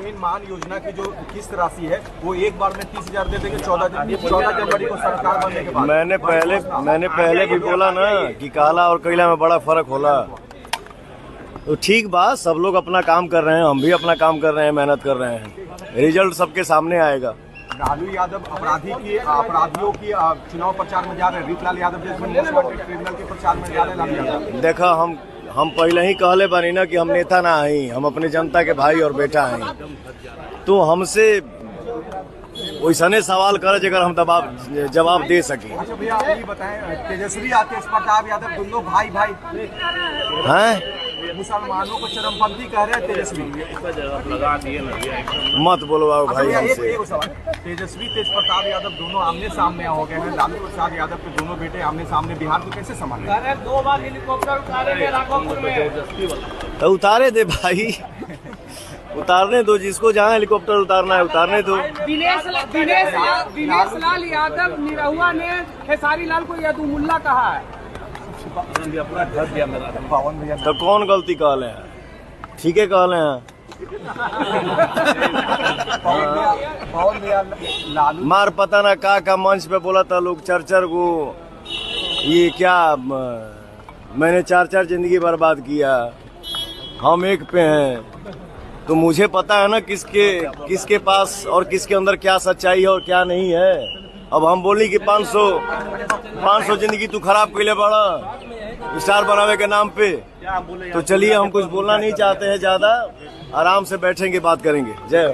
बहन मान योजना की जो किस्त राशि है वो एक बार में 30,000 दे देंगे 14 जनवरी को सरकार बनने के बाद। मैंने पहले भी बोला ना कि काला और कैला में बड़ा फर्क होला। तो ठीक बात, सब लोग अपना काम कर रहे हैं, हम भी अपना काम कर रहे हैं, मेहनत कर रहे हैं, रिजल्ट सबके सामने आएगा। लालू यादव अपराधियों की चुनाव प्रचार में जा रहे हैं, रीतलाल यादव जैसे मोस्ट वांटेड क्रिमिनल के प्रचार में जा रहे हैं लालू यादव। देखा, हम पहले ही कहले बानी ना कि हम नेता ना आई, हम अपने जनता के भाई और बेटा हैं। तो हमसे वैसने सवाल करे जगह हम जवाब दे सके। अच्छा भैया, आप ये बताएं, तेजस्वी और तेज प्रताप यादव दोनों भाई हैं? मुसलमानों को चरमपंथी कह रहे हैं तेजस्वी। मत बोलो भाई हमसे। तेजस्वी तेज प्रताप यादव दोनों आमने सामने हो गए हैं, लालू प्रसाद यादव के दोनों बेटे आमने सामने, बिहार को कैसे संभालेंगे? 2 बार हेलीकॉप्टर उतारे राघोपुर में। तो उतारे दे भाई, उतारने दो, जिसको जहाँ हेलीकॉप्टर उतारना है उतारने दो। दिनेश लाल यादव निरहुआ ने खेसारी लाल को यदुमुल्ला कहा है। तो कौन गलती कहले हैं? ठीक है कहले हैं। मार पता ना का मंच पे बोला था लोग 4 को, ये क्या मैंने 4 जिंदगी बर्बाद किया, हम एक पे हैं। तो मुझे पता है ना किसके पास और किसके अंदर क्या सच्चाई है और क्या नहीं है। अब हम बोली कि 500 जिंदगी तू खराब कैले बड़ा स्टार बनावे के नाम पे। तो चलिए, हम कुछ बोलना नहीं चाहते हैं ज्यादा, आराम से बैठेंगे, बात करेंगे। जय।